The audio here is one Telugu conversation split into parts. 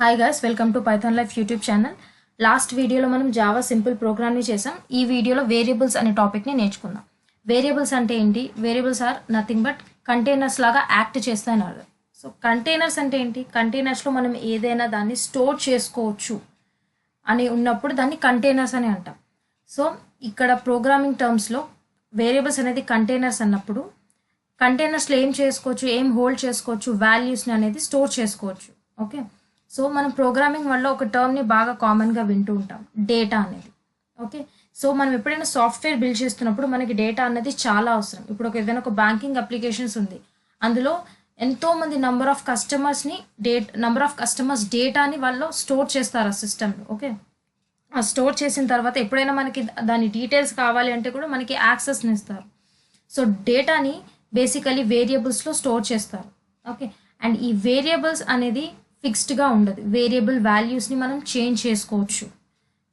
Hi guys, welcome to Python life YouTube channel. Last వీడియోలో మనం జావా సింపుల్ ప్రోగ్రామ్ని చేసాం. ఈ వీడియోలో వేరియబుల్స్ అనే టాపిక్ని నేర్చుకుందాం. వేరియబుల్స్ అంటే ఏంటి? Variables are nothing but containers లాగా యాక్ట్ చేస్తాయని అర్థం. సో కంటైనర్స్ అంటే ఏంటి? కంటైనర్స్లో మనం ఏదైనా దాన్ని స్టోర్ చేసుకోవచ్చు అని ఉన్నప్పుడు దాన్ని కంటైనర్స్ అని అంటాం. సో ఇక్కడ ప్రోగ్రామింగ్ టర్మ్స్లో వేరియబుల్స్ అనేది కంటైనర్స్ అన్నప్పుడు కంటైనర్స్లో ఏం చేసుకోవచ్చు, ఏం హోల్డ్ చేసుకోవచ్చు, వాల్యూస్ని అనేది స్టోర్ చేసుకోవచ్చు. ఓకే, సో మనం ప్రోగ్రామింగ్ వల్ల ఒక టర్మ్ని బాగా కామన్గా వింటూ ఉంటాం, డేటా అనేది. ఓకే, సో మనం ఎప్పుడైనా సాఫ్ట్వేర్ బిల్డ్ చేస్తున్నప్పుడు మనకి డేటా అనేది చాలా అవసరం. ఇప్పుడు ఏదైనా ఒక బ్యాంకింగ్ అప్లికేషన్స్ ఉంది, అందులో ఎంతోమంది నంబర్ ఆఫ్ కస్టమర్స్ డేటాని వాళ్ళు స్టోర్ చేస్తారు ఆ సిస్టంలో. ఓకే, ఆ స్టోర్ చేసిన తర్వాత ఎప్పుడైనా మనకి దాని డీటెయిల్స్ కావాలి అంటే కూడా మనకి యాక్సెస్ని ఇస్తారు. సో డేటాని బేసికలీ వేరియబుల్స్లో స్టోర్ చేస్తారు. ఓకే, అండ్ ఈ వేరియబుల్స్ అనేది ఫిక్స్డ్గా ఉండదు. వేరియబుల్ వాల్యూస్ని మనం చేంజ్ చేసుకోవచ్చు.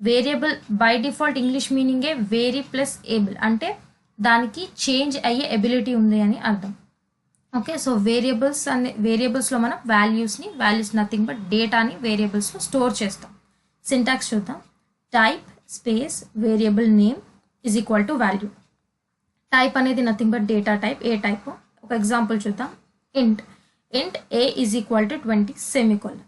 వేరియబుల్ బై డిఫాల్ట్ ఇంగ్లీష్ మీనింగే వేరీ ప్లస్ ఏబుల్, అంటే దానికి చేంజ్ అయ్యే ఎబిలిటీ ఉంది అని అర్థం. ఓకే, సో వేరియబుల్స్లో మనం వాల్యూస్ నథింగ్ బట్ డేటాని వేరియబుల్స్లో స్టోర్ చేస్తాం. సింటాక్స్ చూద్దాం. Type space variable name is equal to value. Type అనేది నథింగ్ బట్ డేటా టైప్, ఏ టైప్. ఒక ఎగ్జాంపుల్ చూద్దాం. Int a is equal to 20 semicolon.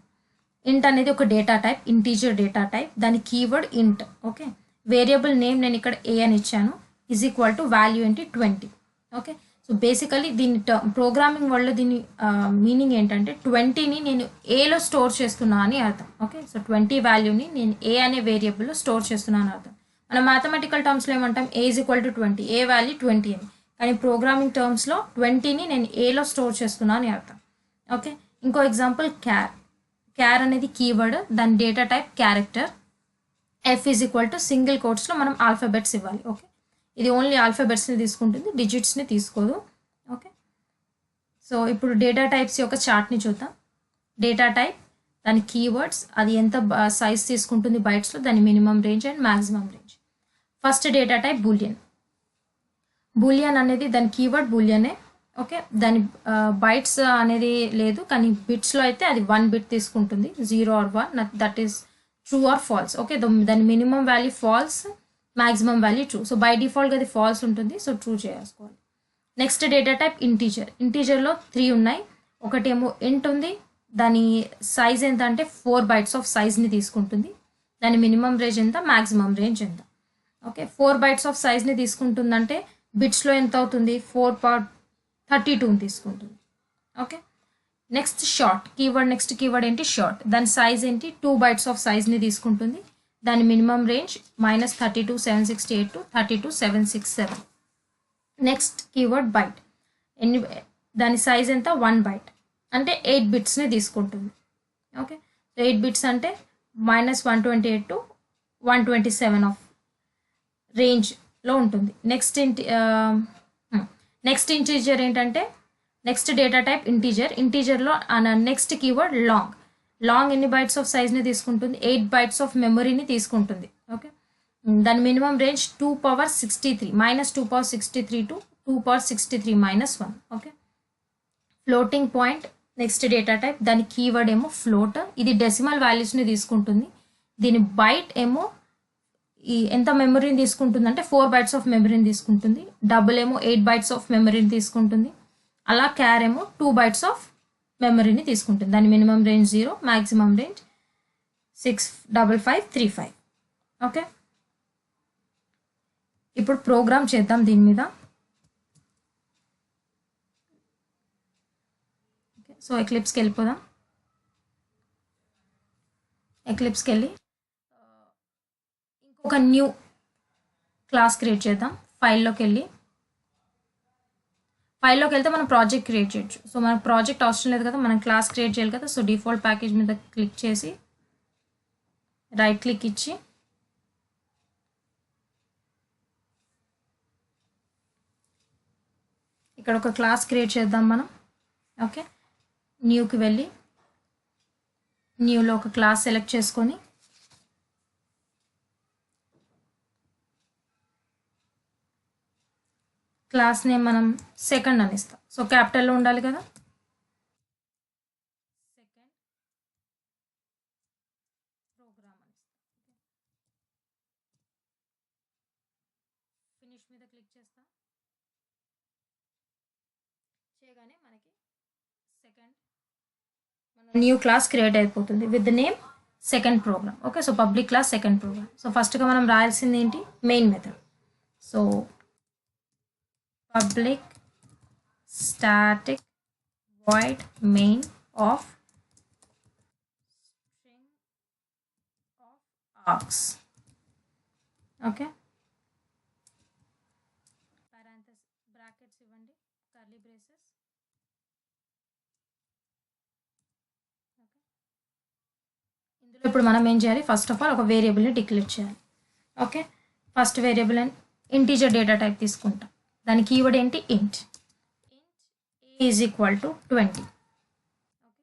Int అనేది ఒక data type, integer data type, దాని keyword int. Okay, variable name నేను ఇక్కడ ఏ అని ఇచ్చాను, ఈజ్ ఈక్వల్ టు వాల్యూ ఏంటి 20. ఓకే, సో బేసికలీ దీని ప్రోగ్రామింగ్ వల్ల దీని మీనింగ్ ఏంటంటే 20ని నేను ఏలో స్టోర్ చేస్తున్నా అని అర్థం. ఓకే, సో 20 వాల్యూని నేను ఏ అనే వేరియబుల్లో స్టోర్ చేస్తున్నాను అని అర్థం. మనం మ్యాథమెటికల్ టర్మ్స్లో ఏమంటాం, a is equal to 20, a value 20 అని. కానీ ప్రోగ్రామింగ్ టర్మ్స్లో 20ని నేను ఏలో స్టోర్ చేస్తున్నా అని అర్థం. ఓకే, ఇంకో ఎగ్జాంపుల్ క్యార్ అనేది కీవర్డ్, దాని data type character. F is equal to single కోట్స్లో మనం ఆల్ఫాబెట్స్ ఇవ్వాలి. ఓకే, ఇది ఓన్లీ ఆల్ఫాబెట్స్ని తీసుకుంటుంది, డిజిట్స్ని తీసుకోదు. ఓకే, సో ఇప్పుడు డేటా టైప్స్ యొక్క చార్ట్ని చూద్దాం. డేటా టైప్, దాని కీవర్డ్స్, అది ఎంత సైజ్ తీసుకుంటుంది బైట్స్లో, దాని minimum range and maximum range. First data type Boolean అనేది దాని కీవర్డ్ బూలియనే. ఓకే, దాని బైట్స్ అనేది లేదు, కానీ బిట్స్లో అయితే అది 1 బిట్ తీసుకుంటుంది, 0 or 1, that is true or false. Okay, దాని minimum value false, maximum value true. So by డిఫాల్ట్గా అది ఫాల్స్ ఉంటుంది, సో ట్రూ చేసుకోవాలి. నెక్స్ట్ డేటా టైప్ ఇంటీజర్లో 3 ఉన్నాయి. ఒకటేమో ఇంట్ ఉంది, దాని సైజ్ ఎంత అంటే 4 bytes ఆఫ్ సైజ్ని తీసుకుంటుంది, దాని మినిమం రేంజ్ ఎంత, మ్యాక్సిమం రేంజ్ ఎంత. ఓకే, 4 bytes ఆఫ్ సైజ్ని తీసుకుంటుందంటే బిట్స్లో ఎంత అవుతుంది, 4/32 తీసుకుంటుంది. ఓకే, నెక్స్ట్ కీవర్డ్ ఏంటి షార్ట్, దాని సైజ్ ఏంటి 2 bytes ఆఫ్ సైజ్ని తీసుకుంటుంది, దాని minimum range -32,768 to 32,767. Next keyword byte, దాని సైజ్ ఎంత 1 byte, అంటే 8 బిట్స్ని తీసుకుంటుంది. ఓకే, 8 బిట్స్ అంటే -128 to 127 ఆఫ్ రేంజ్లో ఉంటుంది. నెక్స్ట్ ఇంటీజర్ ఏంటంటే, నెక్స్ట్ డేటా టైప్ ఇంటీజర్లో నెక్స్ట్ కీవర్డ్ లాంగ్ ఎన్ని బైట్స్ ఆఫ్ సైజ్ని తీసుకుంటుంది, 8 bytes ఆఫ్ మెమరీని తీసుకుంటుంది. ఓకే, దాని minimum range 2/63 -2/63 to 2/63 -1. Okay, floating point next data type, దాని కీవర్డ్ ఏమో ఫ్లోట్, ఇది డెసిమల్ వాల్యూస్ని తీసుకుంటుంది, దీని బైట్ ఏమో ఎంత మెమరీని తీసుకుంటుంది అంటే 4 bytes ఆఫ్ మెమరీని తీసుకుంటుంది, డబుల్ ఏమో 8 bytes ఆఫ్ మెమరీని తీసుకుంటుంది, అలా క్యార్ ఏమో 2 bytes ఆఫ్ మెమరీని తీసుకుంటుంది, దాని minimum range 0, maximum range 65535. Okay, ఇప్పుడు ప్రోగ్రామ్ చేద్దాం దీని మీద. సో ఎక్లిప్స్కి వెళ్ళిపోదాం. ఎక్లిప్స్కి వెళ్ళి ఇంకొక న్యూ క్లాస్ క్రియేట్ చేద్దాం. ఫైల్లోకి వెళ్తే మనం ప్రాజెక్ట్ క్రియేట్ చేయొచ్చు. సో మనకు ప్రాజెక్ట్ అవసరం లేదు కదా, మనం క్లాస్ క్రియేట్ చేయాలి కదా. సో డిఫాల్ట్ ప్యాకేజ్ మీద క్లిక్ చేసి రైట్ క్లిక్ ఇచ్చి ఇక్కడ ఒక క్లాస్ క్రియేట్ చేద్దాం మనం. ఓకే, న్యూకి వెళ్ళి న్యూలో ఒక క్లాస్ సెలెక్ట్ చేసుకొని క్లాస్ నేమ్ మనం సెకండ్ అని ఇస్తాం. సో క్యాపిటల్లో ఉండాలి కదా. ఫినిష్ మీద క్లిక్ చేస్తా. చేయగానే మనకి సెకండ్ న్యూ క్లాస్ క్రియేట్ అయిపోతుంది with the name second program. Okay, so public class second program. So ఫస్ట్గా మనం రాయాల్సింది ఏంటి, main method. So public static void main of string of args. Okay, parenthesis brackets ఇవ్వండి, curly braces. ఇందులో ఇప్పుడు మనం ఏం చేయాలి, ఫస్ట్ ఆఫ్ ఆల్ ఒక వేరియబుల్ని డిక్లేర్ చేయాలి. Okay, first variable and integer data type తీసుకుంటాం. దాని కీవర్డ్ ఏంటి, ఇంట్. Is equal to 20. Okay,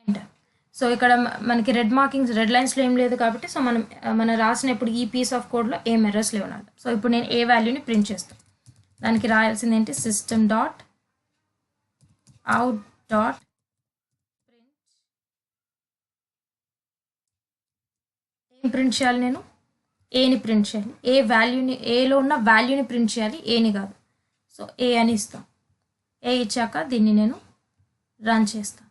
enter. So ఇక్కడ మనకి రెడ్ మార్కింగ్స్, రెడ్ లైన్స్లో ఏం లేదు కాబట్టి సో మనం రాసినప్పుడు ఈ పీస్ ఆఫ్ కోడ్లో ఏం ఎర్రర్స్ లేవు అన్నమాట. సో ఇప్పుడు నేను ఏ వాల్యూని ప్రింట్ చేస్తాను. దానికి రాయాల్సింది ఏంటి, system dot out dot print. ఏం ప్రింట్ చేయాలి, నేను ఏని ప్రింట్ చేయాలి. ఏ వాల్యూని, ఏలో ఉన్న వాల్యూని ప్రింట్ చేయాలి, ఏని కాదు. సో ఏ అని ఇస్తాం. ఏ ఇచ్చాక దీన్ని నేను రన్ చేస్తాను.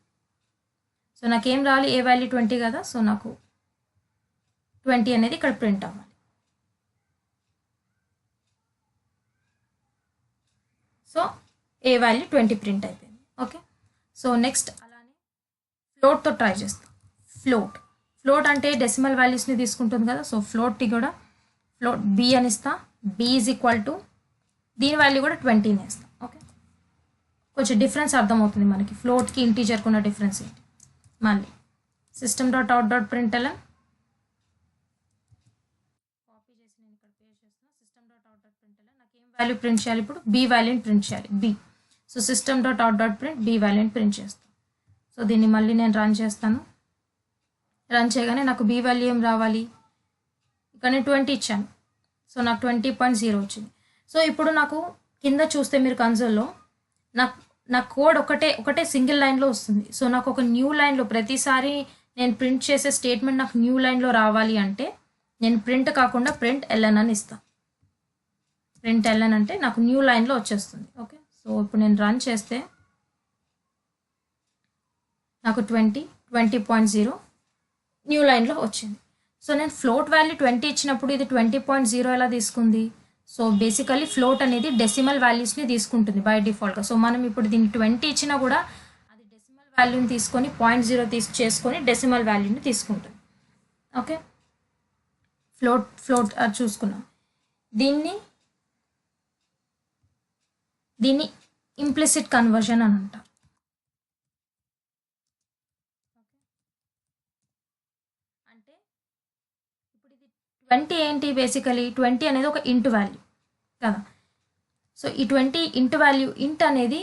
సో నాకేం రావాలి, ఏ వాల్యూ 20 కదా, సో నాకు 20 అనేది ఇక్కడ ప్రింట్ అవ్వాలి. సో ఏ వాల్యూ 20 ప్రింట్ అయిపోయింది. ఓకే, సో నెక్స్ట్ అలానే ఫ్లోట్తో ట్రై చేస్తాం. ఫ్లోట్ అంటే డెసిమల్ వాల్యూస్ని తీసుకుంటుంది కదా, సో ఫ్లోట్కి కూడా ఫ్లోట్ బి అని ఇస్తా. బి ఈజ్ ఈక్వల్ టు దీని వాల్యూ కూడా 20ని ఇస్తాం. ఓకే, కొంచెం డిఫరెన్స్ అర్థమవుతుంది మనకి, ఫ్లోట్కి ఇంటీజర్కి ఉన్న డిఫరెన్స్ ఏంటి. మళ్ళీ system dot out dot println copy చేసి నేను ఇక్కడ పేస్ట్ చేస్తాను. System dot out dot println నాకు ఏం వాల్యూ ప్రింట్ చేయాలి, ఇప్పుడు బి వాల్యూని ప్రింట్ చేయాలి, B. So system dot out dot print B వాల్యూని ప్రింట్ చేస్తాను. సో దీన్ని మళ్ళీ నేను రన్ చేస్తాను. రన్ చేయగానే నాకు బి వాల్యూ ఏం రావాలి, ఇక్కడ నేను 20 ఇచ్చాను. సో నాకు 20.0 వచ్చింది. సో ఇప్పుడు నాకు కింద చూస్తే మీరు కన్సోల్లో నా కోడ్ ఒకటే సింగిల్ లైన్లో వస్తుంది. సో నాకు ఒక న్యూ లైన్లో ప్రతిసారి నేను ప్రింట్ చేసే స్టేట్మెంట్ నాకు న్యూ లైన్లో రావాలి అంటే నేను ప్రింట్ కాకుండా ప్రింట్ ఎల్ఎన్ అని ఇస్తాను. ప్రింట్ ఎల్ఎన్ అంటే నాకు న్యూ లైన్లో వచ్చేస్తుంది. ఓకే, సో ఇప్పుడు నేను రన్ చేస్తే నాకు 20.0 న్యూ లైన్లో వచ్చింది. సో నేను ఫ్లోట్ వాల్యూ 20 ఇచ్చినప్పుడు ఇది 20.0 ఎలా తీసుకుంది. సో బేసికలీ ఫ్లోట్ అనేది డెసిమల్ వాల్యూస్ని తీసుకుంటుంది బై డిఫాల్ట్గా. సో మనం ఇప్పుడు దీన్ని 20 ఇచ్చినా కూడా అది డెసిమల్ వాల్యూని తీసుకొని 0.0 చేసుకొని డెసిమల్ వాల్యూని తీసుకుంటుంది. ఓకే, ఫ్లోట్ అది చూసుకున్నాం. దీన్ని ఇంప్లిసిట్ కన్వర్షన్ అని అంటారు. అంటే ఇప్పుడు ఇది 20 ఏంటి, బేసికలీ 20 అనేది ఒక ఇంట్ వాల్యూ కదా. సో ఈ 20 ఇంట్ వాల్యూ, ఇంట్ అనేది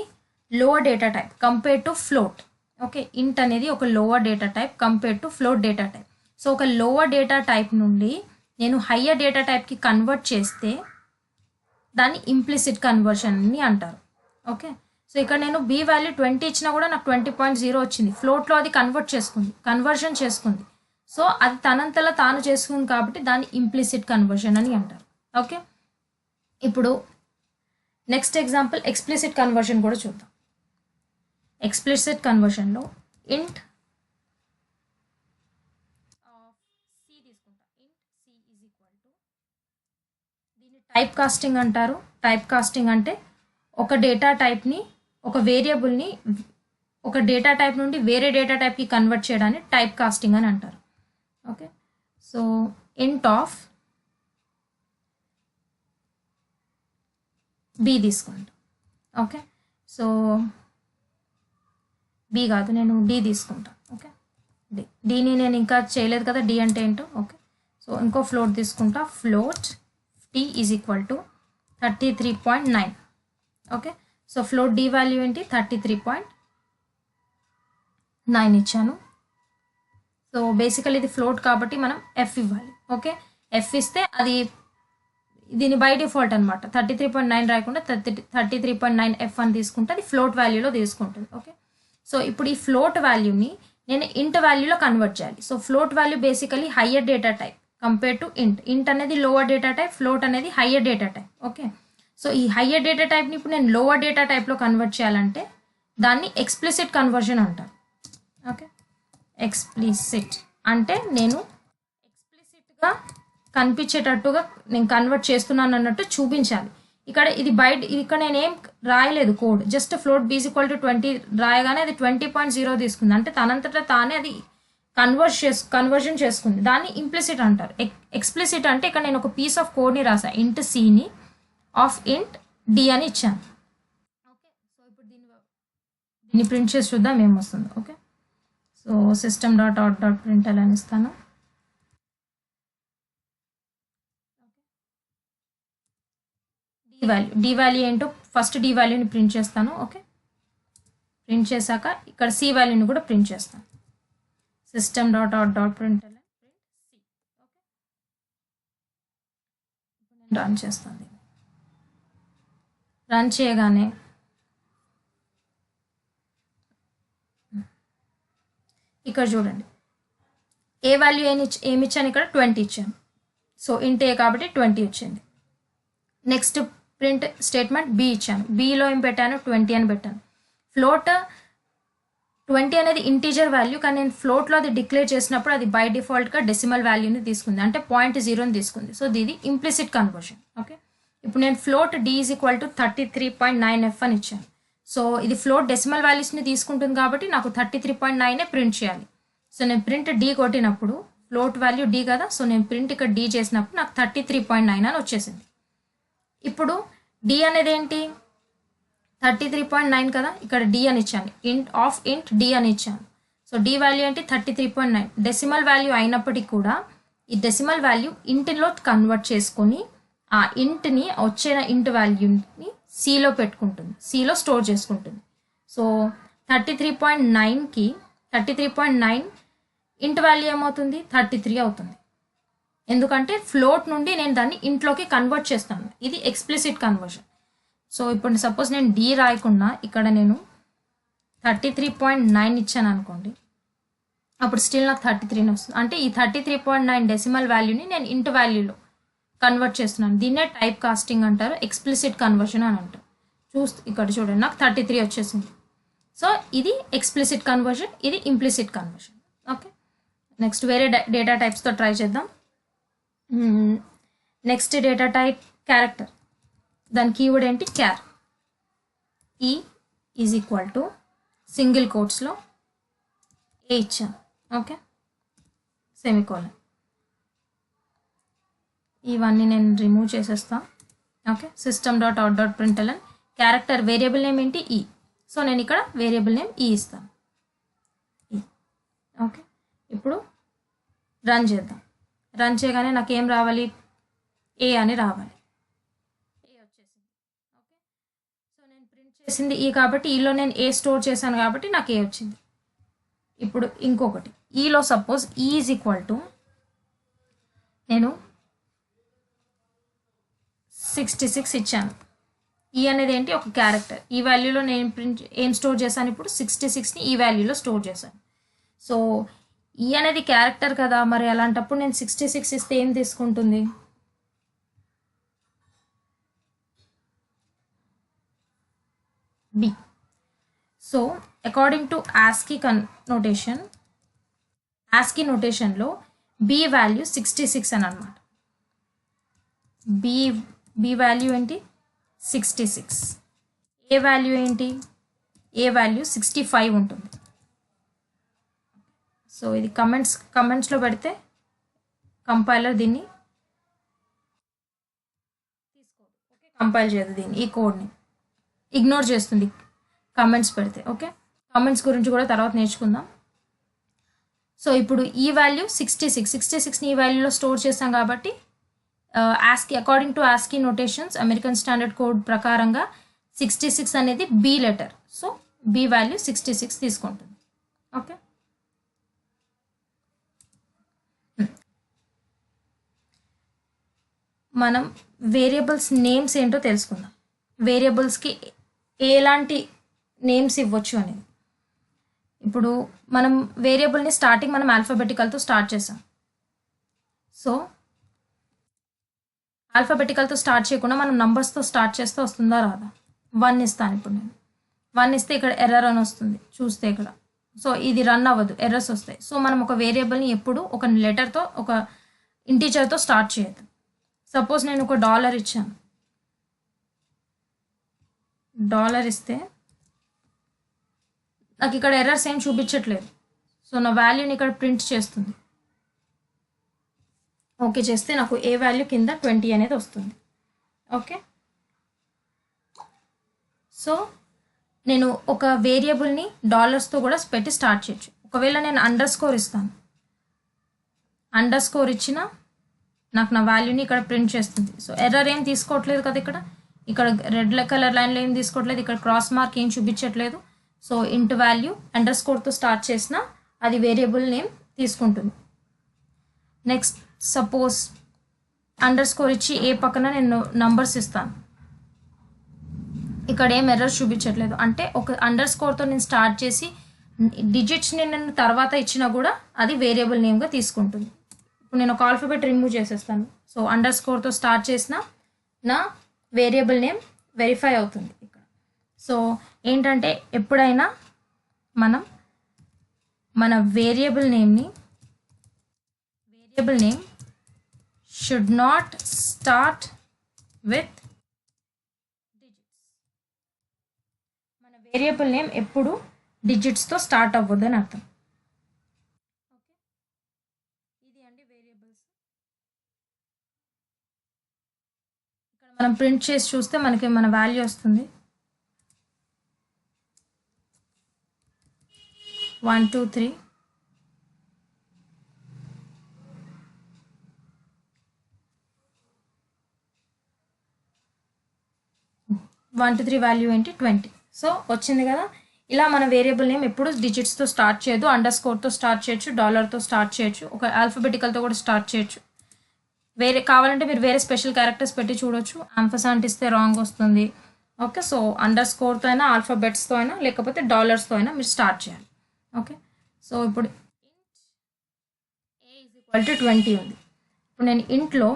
lower data type compare to float. Okay, ఇంట్ అనేది ఒక lower data type compare to float data type. So ఒక లోవర్ డేటా టైప్ నుండి నేను హయ్యర్ డేటా టైప్కి కన్వర్ట్ చేస్తే దాన్ని ఇంప్లిసిట్ కన్వర్షన్ అని అంటారు. ఓకే, సో ఇక్కడ నేను బి వాల్యూ 20 ఇచ్చినా కూడా నాకు 20.0 వచ్చింది. ఫ్లోట్లో అది కన్వర్షన్ చేసుకుంది. సో అది తనంతలా తాను చేసుకుంది కాబట్టి దాన్ని ఇంప్లిసిట్ కన్వర్షన్ అని అంటారు. ఓకే, ఇప్పుడు నెక్స్ట్ ఎగ్జాంపుల్ ఎక్స్ప్లిసిట్ కన్వర్షన్ కూడా చూద్దాం. ఎక్స్ప్లిసిట్ కన్వర్షన్లో ఇంట్ సి తీసుకుంటా. ఇంట్ సి ఈజ్ ఈక్వల్ టు, దీన్ని టైప్ కాస్టింగ్ అంటారు. టైప్ కాస్టింగ్ అంటే ఒక డేటా టైప్ని, ఒక వేరియబుల్ని ఒక డేటా టైప్ నుండి వేరే డేటా టైప్కి కన్వర్ట్ చేయడాన్ని టైప్ కాస్టింగ్ అని అంటారు. Okay, so int of B తీసుకుంటా. ఓకే, సో బి కాదు, నేను డి తీసుకుంటా. ఓకే, డీని నేను ఇంకా చేయలేదు కదా, డి అంటే ఏంటో. ఓకే, సో ఇంకో ఫ్లోట్ తీసుకుంటా. Float T is equal to 33.9. Okay, so float D value ఏంటి, 33.9 ఇచ్చాను. సో బేసికల్ ఇది ఫ్లోట్ కాబట్టి మనం ఎఫ్ ఇవ్వాలి. ఓకే, ఎఫ్ ఇస్తే అది దీని బై డిఫాల్ట్ అనమాట 33.9 రాయకుండా 33.9 ఎఫ్ అని తీసుకుంటే అది ఫ్లోట్ వాల్యూలో తీసుకుంటుంది. ఓకే, సో ఇప్పుడు ఈ ఫ్లోట్ వాల్యూని నేను ఇంట్ వాల్యూలో కన్వర్ట్ చేయాలి. So float value basically higher data type compare to ఇంట్. ఇంట్ అనేది లోవర్ డేటా టైప్, ఫ్లోట్ అనేది higher data type. Okay, so ఈ హయ్యర్ డేటా టైప్ని ఇప్పుడు నేను లోవర్ డేటా టైప్లో కన్వర్ట్ చేయాలంటే దాన్ని ఎక్స్ప్లిసిట్ కన్వర్షన్ అంటారు. ఓకే, ఎక్స్ప్లిసిట్ అంటే నేను ఎక్స్ప్లిసిట్గా కనిపించేటట్టుగా నేను కన్వర్ట్ చేస్తున్నాను అన్నట్టు చూపించాలి. ఇక్కడ ఇది బయట ఇక్కడ నేను ఏం రాయలేదు కోడ్, జస్ట్ ఫ్లోట్ b = 20 రాయగానే అది 20.0 తీసుకుంది. అంటే తనంతటా తానే అది కన్వర్షన్ చేసుకుంది. దాన్ని ఇంప్లిసిట్ అంటారు. ఎక్స్ప్లిసిట్ అంటే ఇక్కడ నేను ఒక పీస్ ఆఫ్ కోడ్ని రాసా, ఇంట్ సిని ఆఫ్ ఇంట్ డి అని ఇచ్చాను. ఓకే, సో ఇప్పుడు దీన్ని ప్రింట్ చేసి చూద్దాం ఏమొస్తుందో. ఓకే, సో system.out.println అని ఇస్తాను. డి వాల్యూ ఏంటో ఫస్ట్ డి వాల్యూని ప్రింట్ చేస్తాను. ఓకే, ప్రింట్ చేశాక ఇక్కడ సి వాల్యూని కూడా ప్రింట్ చేస్తాను. system.out.println రన్ చేస్తుంది. రన్ చేయగానే ఇక్కడ చూడండి ఏ వాల్యూ ఏమి ఇచ్చాను, ఇక్కడ 20 ఇచ్చాను. సో ఇంట్ ఏ కాబట్టి 20 వచ్చింది. నెక్స్ట్ ప్రింట్ స్టేట్మెంట్ బి ఇచ్చాను, బిలో ఏం పెట్టాను 20 అని పెట్టాను. ఫ్లోట్ 20 అనేది ఇంటీజర్ వాల్యూ, కానీ నేను ఫ్లోట్లో అది డిక్లేర్ చేసినప్పుడు అది బై డిఫాల్ట్గా డెసిమల్ వాల్యూని తీసుకుంది, అంటే 0.0 తీసుకుంది. సో ఇది ఇంప్లిసిట్ కన్వర్షన్. ఓకే, ఇప్పుడు నేను ఫ్లోట్ d = 33.9f అని ఇచ్చాను. సో ఇది ఫ్లోట్ డెసిమల్ వాల్యూస్ని తీసుకుంటుంది కాబట్టి నాకు 33.9 ప్రింట్ చేయాలి. సో నేను ప్రింట్ d కొట్టినప్పుడు ఫ్లోట్ వాల్యూ d కదా, సో నేను ప్రింట్ ఇక్కడ d చేసినప్పుడు నాకు 33.9 అని వచ్చేసింది. ఇప్పుడు d అనేది ఏంటి 33.9 కదా, ఇక్కడ d అని ఇచ్చాను, ఇంట్ d అని ఇచ్చాను. సో d వాల్యూ ఏంటి 33.9. డెసిమల్ వాల్యూ అయినప్పటికీ కూడా ఈ డెసిమల్ వాల్యూ ఇంట్లో కన్వర్ట్ చేసుకొని ఆ ఇంట్ని వచ్చిన ఇంట్ వాల్యూని సిలో పెట్టుకుంటుంది, సిలో స్టోర్ చేసుకుంటుంది. సో 33.9 ఇంట్ వాల్యూ ఏమవుతుంది 33 అవుతుంది. ఎందుకంటే ఫ్లోట్ నుండి నేను దాన్ని ఇంట్లోకి కన్వర్ట్ చేస్తాను. ఇది ఎక్స్ప్లిసిట్ కన్వర్షన్. సో ఇప్పుడు సపోజ్ నేను డి రాయకుండా ఇక్కడ నేను 33.9 ఇచ్చాను అనుకోండి, అప్పుడు స్టిల్ నాకు 33 వస్తుంది. అంటే ఈ 33.9 డెసిమల్ వాల్యూని నేను ఇంట్ వాల్యూలో కన్వర్ట్ చేస్తున్నాను. దీన్నే టైప్ కాస్టింగ్ అంటారు, ఎక్స్ప్లిసిట్ కన్వర్షన్ అని అంటారు. ఇక్కడ చూడండి నాకు 33 వచ్చేసింది. సో ఇది ఎక్స్ప్లిసిట్ కన్వర్షన్, ఇది ఇంప్లిసిట్ కన్వర్షన్. ఓకే, నెక్స్ట్ వేరే డేటా టైప్స్తో ట్రై చేద్దాం. నెక్స్ట్ డేటా టైప్ క్యారెక్టర్, దాని కీవర్డ్ ఏంటి క్యార్. ఈ = సింగిల్ కోట్స్లో ఏ ఇచ్చాను. Okay, semicolon. ఇవన్నీ నేను రిమూవ్ చేసేస్తాను. Okay, system.out.println character variable name ఏంటి ఈ. సో నేను ఇక్కడ వేరియబుల్ నేమ్ ఈ ఇస్తాను. ఓకే, ఇప్పుడు రన్ చేద్దాం. రన్ చేయగానే నాకు ఏం రావాలి ఏ అని రావాలి. ఏ వచ్చేసింది. ఓకే, సో నేను ప్రింట్ చేసింది ఈ కాబట్టి ఈలో నేను ఏ స్టోర్ చేశాను కాబట్టి నాకు ఏ వచ్చింది. ఇప్పుడు ఇంకొకటి ఈలో సపోజ్ ఈ = నేను 66 ఇచ్చాను. ఈ అనేది ఏంటి ఒక క్యారెక్టర్. ఈ వాల్యూలో నేను ఏం స్టోర్ చేశాను, ఇప్పుడు 66ని ఈ వాల్యూలో స్టోర్ చేశాను. సో ఈ అనేది క్యారెక్టర్ కదా, మరి అలాంటప్పుడు నేను 66 ఇస్తే ఏం తీసుకుంటుంది, B. So according to ASCII నోటేషన్లో బి వాల్యూ 66 అని అనమాట. బి వాల్యూ ఏంటి 66. ఏ వాల్యూ ఏంటి, ఏ వాల్యూ 65 ఉంటుంది. సో ఇది కమెంట్స్లో పెడితే కంపైలర్ దీన్ని తీసుకోదు. ఓకే, కంపైల్ చేయదు దీన్ని, ఈ కోడ్ని ఇగ్నోర్ చేస్తుంది కమెంట్స్ పెడితే. ఓకే, కమెంట్స్ గురించి కూడా తర్వాత నేర్చుకుందాం. సో ఇప్పుడు ఈ వాల్యూ 66ని ఈ వాల్యూలో స్టోర్ చేస్తాం కాబట్టి according to ASCII notations American standard code ప్రకారంగా 66 అనేది B letter. So B value 66 తీసుకుంటుంది. ఓకే, మనం వేరియబుల్స్ నేమ్స్ ఏంటో తెలుసుకుందాం. వేరియబుల్స్కి ఎలాంటి నేమ్స్ ఇవ్వచ్చు అనేది. ఇప్పుడు మనం వేరియబుల్ని స్టార్టింగ్ మనం ఆల్ఫాబెటికల్తో స్టార్ట్ చేసాం. సో ఆల్ఫాబెటికల్తో స్టార్ట్ చేయకుండా మనం నంబర్స్తో స్టార్ట్ చేస్తే వస్తుందా రాదా? 1 ఇస్తాను ఇప్పుడు నేను. 1 ఇస్తే ఇక్కడ ఎర్రర్ అని వస్తుంది చూస్తే ఇక్కడ. సో ఇది రన్ అవ్వదు, ఎర్రర్స్ వస్తాయి. సో మనం ఒక వేరియబుల్ని ఎప్పుడు ఒక లెటర్తో ఒక ఇంటీజర్తో స్టార్ట్ చేయొద్దు. సపోజ్ నేను ఒక $1 ఇచ్చాను. $1 ఇస్తే నాకు ఇక్కడ ఎర్రర్స్ ఏం చూపించట్లేదు. సో నా వాల్యూని ఇక్కడ ప్రింట్ చేస్తుంది. ఓకే చేస్తే నాకు ఏ వాల్యూ కింద 20 అనేది వస్తుంది. ఓకే, సో నేను ఒక వేరియబుల్ని డాలర్స్తో కూడా పెట్టి స్టార్ట్ చేయొచ్చు. ఒకవేళ నేను అండర్ ఇస్తాను, అండర్ ఇచ్చిన నాకు నా వాల్యూని ఇక్కడ ప్రింట్ చేస్తుంది. సో ఎర్రర్ ఏం తీసుకోవట్లేదు కదా, ఇక్కడ రెడ్ కలర్ లైన్లో ఏం తీసుకోవట్లేదు, ఇక్కడ క్రాస్ మార్క్ ఏం చూపించట్లేదు. సో ఇంట్ వాల్యూ అండర్ తో స్టార్ట్ చేసిన అది వేరియబుల్ నేమ్ తీసుకుంటుంది. నెక్స్ట్ సపోజ్ అండర్ ఇచ్చి ఏ పక్కన నేను నంబర్స్ ఇస్తాను, ఇక్కడ ఏం ఎర్రర్స్ చూపించట్లేదు. అంటే ఒక అండర్ తో నేను స్టార్ట్ చేసి డిజిట్స్ని నేను తర్వాత ఇచ్చినా కూడా అది వేరియబుల్ నేమ్గా తీసుకుంటుంది. ఇప్పుడు నేను ఒక ఆల్ఫాబెట్ రిమూవ్ చేసేస్తాను. సో అండర్ తో స్టార్ట్ చేసిన నా వేరియబుల్ నేమ్ వెరిఫై అవుతుంది ఇక్కడ. సో ఏంటంటే ఎప్పుడైనా మనం మన variable name should not start with digits. మన వేరియబుల్ నేమ్ ఎప్పుడు డిజిట్స్తో స్టార్ట్ అవ్వద్దు అని అర్థం. ఓకే, ఇది అండి వేరియబుల్స్. ఇక్కడ మనం ప్రింట్ చేసి చూస్తే మనకి మన వాల్యూ వస్తుంది. 1 2 3 1 2 3 వాల్యూ ఏంటి 20. సో వచ్చింది కదా. ఇలా మన వేరియబుల్ నేమ్ ఎప్పుడు డిజిట్స్తో స్టార్ట్ చేయదు, అండర్ తో స్టార్ట్ చేయొచ్చు, డాలర్తో స్టార్ట్ చేయొచ్చు, ఒక ఆల్ఫాబెటికల్తో కూడా స్టార్ట్ చేయొచ్చు. వేరే కావాలంటే మీరు వేరే స్పెషల్ క్యారెక్టర్స్ పెట్టి చూడొచ్చు. ఆంఫర్సాంట్ ఇస్తే రాంగ్ వస్తుంది. ఓకే, సో అండర్ అయినా ఆల్ఫాబెట్స్తో అయినా లేకపోతే డాలర్స్తో అయినా మీరు స్టార్ట్ చేయాలి. ఓకే, సో ఇప్పుడు a = 20 ఉంది. ఇప్పుడు నేను ఇంట్లో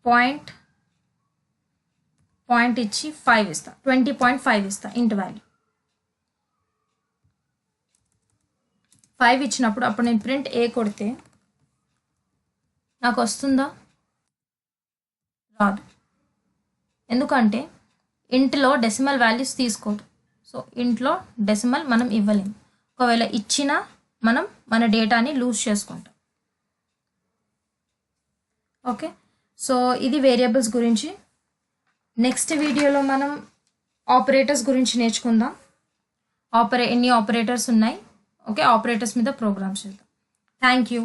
పాయింట్ ఇచ్చి 5 ఇస్తా, 20.5 ఇస్తా ఇంట్ వాల్యూ. 5 ఇచ్చినప్పుడు అప్పుడు నేను ప్రింట్ ఏ కొడితే నాకు వస్తుందా? రాదు. ఎందుకంటే ఇంట్లో డెసిమల్ వాల్యూస్ తీసుకోదు. సో ఇంట్లో డెసిమల్ మనం ఇవ్వలేము. ఒకవేళ ఇచ్చినా మనం మన డేటాని లూజ్ చేసుకుంటాం. ఓకే, సో ఇది వేరియబుల్స్ గురించి. నెక్స్ట్ వీడియోలో మనం ఆపరేటర్స్ గురించి నేర్చుకుందాం. ఎన్ని ఆపరేటర్స్ ఉన్నాయి, ఓకే, ఆపరేటర్స్ మీద ప్రోగ్రామ్స్ చేద్దాం. Thank you.